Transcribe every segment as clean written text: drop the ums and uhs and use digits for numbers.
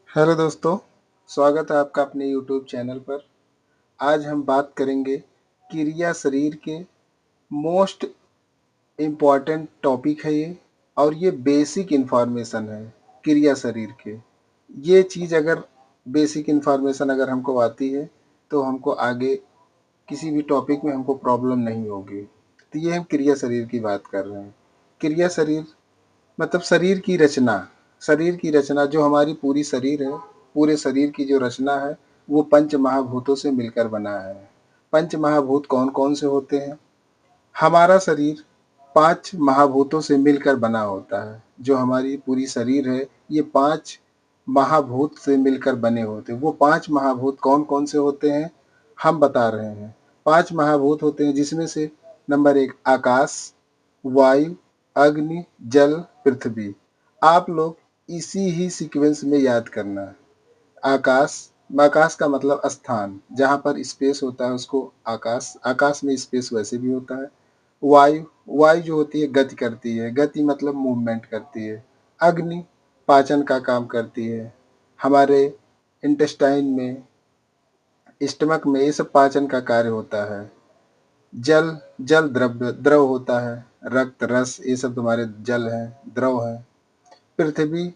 Hello दोस्तों, स्वागत है आपका अपने यूट्यूब चैनल पर। आज हम बात करेंगे क्रिया शरीर के मोस्ट इम्पॉर्टेंट टॉपिक है ये, और ये बेसिक इन्फॉर्मेशन है क्रिया शरीर के। ये चीज़ अगर बेसिक इन्फॉर्मेशन अगर हमको आती है तो हमको आगे किसी भी टॉपिक में हमको प्रॉब्लम नहीं होगी। तो ये हम क्रिया शरीर की बात कर रहे हैं। क्रिया शरीर मतलब शरीर की रचना जो हमारी पूरी शरीर है, पूरे शरीर की जो रचना है वो पंच महाभूतों से मिलकर बना है। पंच महाभूत कौन कौन से होते हैं? हमारा शरीर पांच महाभूतों से मिलकर बना होता है। जो हमारी पूरी शरीर है ये पांच महाभूत से मिलकर बने होते हैं। वो पांच महाभूत कौन कौन से होते हैं हम बता रहे हैं। पांच महाभूत होते हैं जिसमें से नंबर एक आकाश, वायु, अग्नि, जल, पृथ्वी। आप लोग इसी ही सीक्वेंस में याद करना। आकाश, आकाश का मतलब स्थान, जहाँ पर स्पेस होता है उसको आकाश। आकाश में स्पेस वैसे भी होता है। वायु, वायु जो होती है गति करती है, गति मतलब मूवमेंट करती है। अग्नि पाचन का काम करती है। हमारे इंटेस्टाइन में, स्टमक में ये सब पाचन का कार्य होता है। जल, जल द्रव होता है। रक्त, रस ये सब तुम्हारे जल हैं, द्रव हैं। पृथ्वी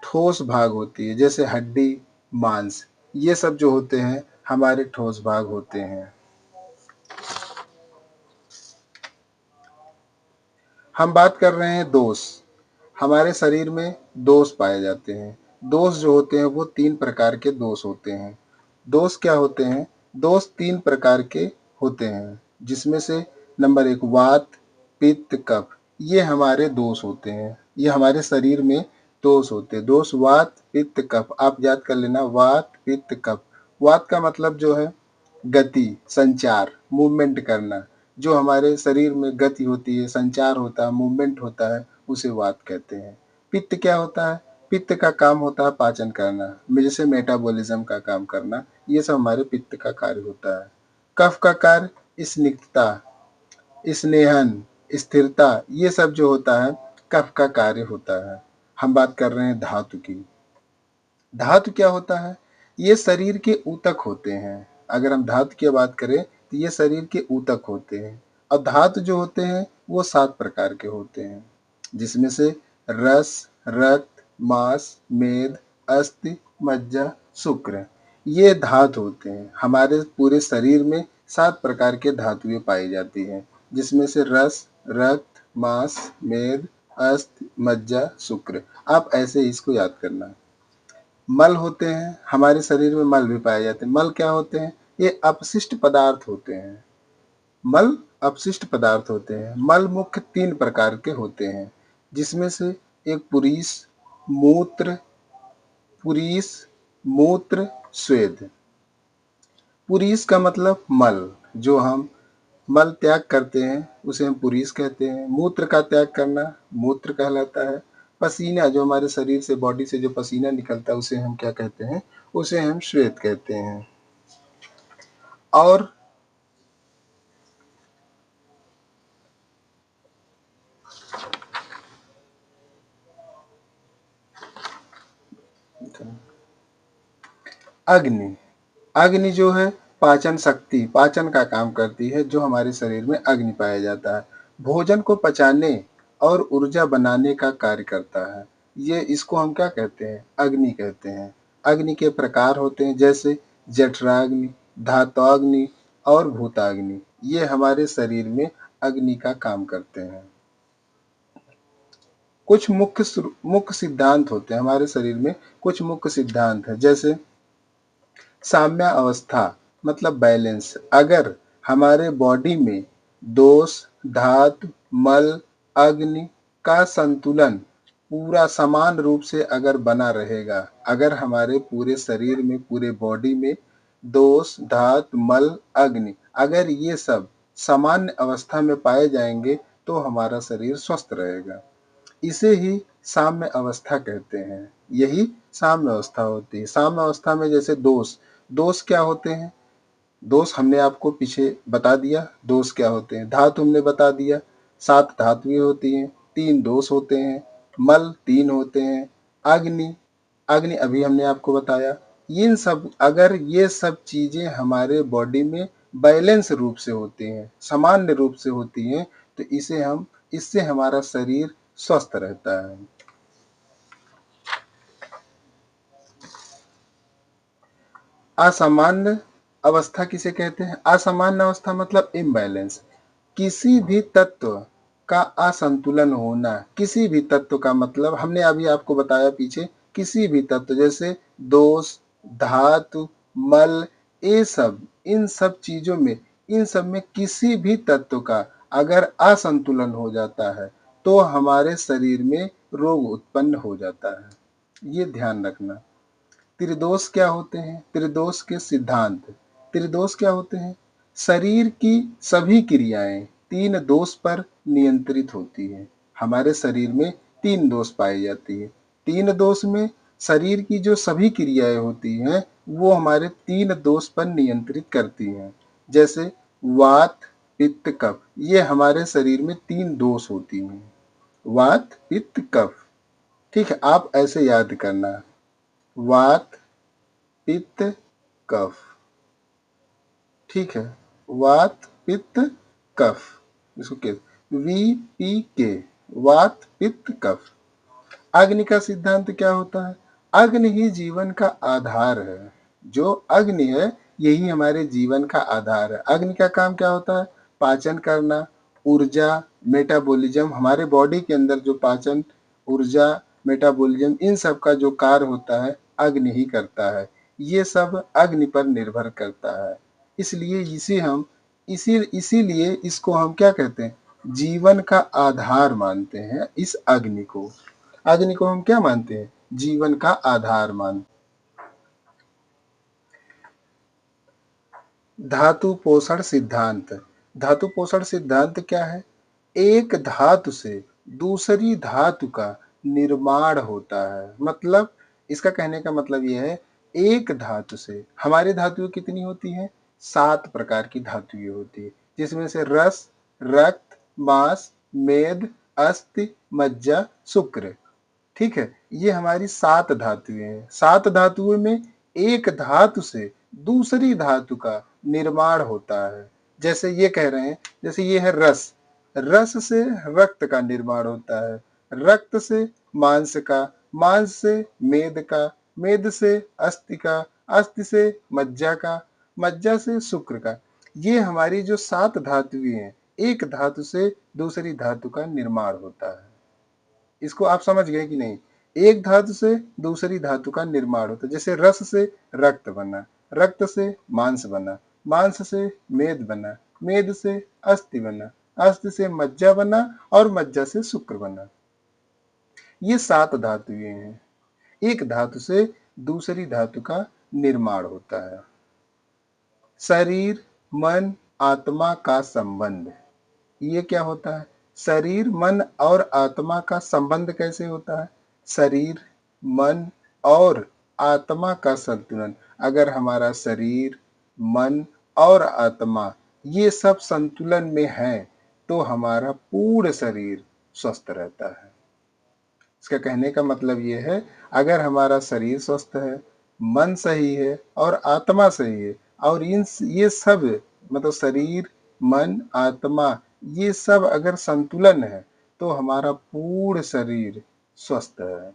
ठोस भाग होती है, जैसे हड्डी, मांस, ये सब जो होते हैं हमारे ठोस भाग होते हैं। हम बात कर रहे हैं दोष। हमारे शरीर में दोष पाए जाते हैं। दोष जो होते हैं वो तीन प्रकार के दोष होते हैं। दोष क्या होते हैं? दोष तीन प्रकार के होते हैं, जिसमें से नंबर एक वात, पित्त, कफ, ये हमारे दोष होते हैं। ये हमारे शरीर में दोष होते हैं। दोष वात, पित्त, कफ, आप याद कर लेना। वात, पित्त, कफ। वात का मतलब जो है गति, संचार, मूवमेंट करना। जो हमारे शरीर में गति होती है, संचार होता है, मूवमेंट होता है, उसे वात कहते हैं। पित्त क्या होता है? पित्त का काम होता है पाचन करना, जैसे मेटाबॉलिज्म का काम करना। ये सब हमारे पित्त का कार्य होता है। कफ का कार्य स्निग्धता, स्नेहन, स्थिरता, ये सब जो होता है कफ का कार्य होता है। हम बात कर रहे हैं धातु की। धातु क्या होता है? ये शरीर के ऊतक होते हैं। अगर हम धातु की बात करें तो ये शरीर के ऊतक होते हैं। और धातु जो होते हैं वो 7 प्रकार के होते हैं, जिसमें से रस, रक्त, मांस, मेद, अस्थि, मज्जा, शुक्र, ये धातु होते हैं। हमारे पूरे शरीर में 7 प्रकार के धातुएं पाई जाती हैं, जिसमें से रस, रक्त, मांस, मेद, अस्थि, मज्जा, शुक्र। आप ऐसे इसको याद करना। मल होते हैं, हमारे शरीर में मल भी पाए जाते हैं। मल क्या होते हैं? ये अपशिष्ट पदार्थ होते हैं। मल अपशिष्ट पदार्थ होते हैं। मल मुख्य 3 प्रकार के होते हैं, जिसमें से एक पुरीस, मूत्र, पुरीस, मूत्र, स्वेद। पुरीस का मतलब मल, जो हम मल त्याग करते हैं उसे हम पुरीस कहते हैं। मूत्र का त्याग करना मूत्र कहलाता है। पसीना जो हमारे शरीर से, बॉडी से जो पसीना निकलता है उसे हम क्या कहते हैं? उसे हम श्वेत कहते हैं। और अग्नि, अग्नि जो है पाचन शक्ति, पाचन का काम करती है। जो हमारे शरीर में अग्नि पाया जाता है, भोजन को पचाने और ऊर्जा बनाने का कार्य करता है। ये इसको हम क्या कहते हैं? अग्नि कहते हैं। अग्नि के प्रकार होते हैं, जैसे जठराग्नि, धात्वाग्नि और भूताग्नि। ये हमारे शरीर में अग्नि का काम करते हैं। कुछ मुख्य सिद्धांत होते हैं हमारे शरीर में। कुछ मुख्य सिद्धांत है, जैसे साम्य अवस्था मतलब बैलेंस। अगर हमारे बॉडी में दोष, धातु, मल, अग्नि का संतुलन पूरा समान रूप से अगर बना रहेगा, अगर हमारे पूरे शरीर में, पूरे बॉडी में दोष, धातु, मल, अग्नि, अगर ये सब सामान्य अवस्था में पाए जाएंगे तो हमारा शरीर स्वस्थ रहेगा। इसे ही साम्य अवस्था कहते हैं। यही साम्य अवस्था होती है। साम्य अवस्था में जैसे दोष, दोष क्या होते हैं? दोष हमने आपको पीछे बता दिया, दोष क्या होते हैं। धातु हमने बता दिया, 7 धातुएं होती हैं, 3 दोष होते हैं। मल 3 होते हैं। अग्नि, अग्नि अभी हमने आपको बताया। इन सब अगर ये सब चीजें हमारे बॉडी में बैलेंस रूप से होती हैं, सामान्य रूप से होती हैं, तो इससे हमारा शरीर स्वस्थ रहता है। असामान्य अवस्था किसे कहते हैं? असामान्य अवस्था मतलब इम्बैलेंस, किसी भी तत्व का असंतुलन होना। किसी भी तत्व का मतलब हमने अभी आपको बताया पीछे, किसी भी तत्व जैसे दोष, धातु, मल, ये सब, इन सब में किसी भी तत्व का अगर असंतुलन हो जाता है तो हमारे शरीर में रोग उत्पन्न हो जाता है। ये ध्यान रखना। त्रिदोष क्या होते हैं? त्रिदोष के सिद्धांत। त्रिदोष क्या होते हैं? शरीर की सभी क्रियाएं तीन दोष पर नियंत्रित होती हैं। हमारे शरीर में तीन दोष पाई जाती है। तीन दोष में शरीर की जो सभी क्रियाएं होती हैं वो हमारे तीन दोष पर नियंत्रित करती हैं। जैसे वात, पित्त, कफ, ये हमारे शरीर में तीन दोष होती हैं। वात, पित्त, कफ। ठीक है, आप ऐसे याद करना, वात, पित्त, कफ। ठीक है, वात, पित्त, कफ, इसको कहते VPK, वात, पित्त, कफ। अग्नि का सिद्धांत क्या होता है? अग्नि ही जीवन का आधार है। जो अग्नि है यही हमारे जीवन का आधार है। अग्नि का काम क्या होता है? पाचन करना, ऊर्जा, मेटाबॉलिज्म, हमारे बॉडी के अंदर जो पाचन, ऊर्जा, मेटाबॉलिज्म, इन सब का जो कार्य होता है अग्नि ही करता है। ये सब अग्नि पर निर्भर करता है। इसलिए इसीलिए इसको हम क्या कहते हैं? जीवन का आधार मानते हैं इस अग्नि को। अग्नि को हम क्या मानते हैं? जीवन का आधार मानते हैं। धातु पोषण सिद्धांत। धातु पोषण सिद्धांत क्या है? एक धातु से दूसरी धातु का निर्माण होता है। मतलब इसका कहने का मतलब यह है, एक धातु से, हमारी धातुएं कितनी होती हैं? 7 प्रकार की धातुएं होती है, जिसमें से रस, रक्त, मांस, मेद, अस्थि, मज्जा, शुक्र। ठीक है, ये हमारी 7 धातुएं हैं। 7 धातुओं में एक धातु से दूसरी धातु का निर्माण होता है। जैसे ये कह रहे हैं, जैसे ये है रस, रस से रक्त का निर्माण होता है, रक्त से मांस का, मांस से मेद का, मेद से अस्थि का, अस्थि से मज्जा का, मज्जा से शुक्र का। ये हमारी जो 7 धातुएं हैं, एक धातु से दूसरी धातु का निर्माण होता है। इसको आप समझ गए कि नहीं? एक धातु से दूसरी धातु का निर्माण होता है। जैसे रस से रक्त बना, रक्त से मांस बना, मांस से मेद बना, मेद से अस्थि बना, अस्थि से मज्जा बना और मज्जा से शुक्र बना। ये 7 धातुएं हैं। एक धातु से दूसरी धातु का निर्माण होता है। शरीर, मन, आत्मा का संबंध, ये क्या होता है? शरीर, मन और आत्मा का संबंध कैसे होता है? शरीर, मन और आत्मा का संतुलन। अगर हमारा शरीर, मन और आत्मा ये सब संतुलन में है तो हमारा पूर्ण शरीर स्वस्थ रहता है। इसका कहने का मतलब ये है, अगर हमारा शरीर स्वस्थ है, मन सही है और आत्मा सही है, और ये सब मतलब शरीर, मन, आत्मा, ये सब अगर संतुलन है तो हमारा पूर्ण शरीर स्वस्थ है।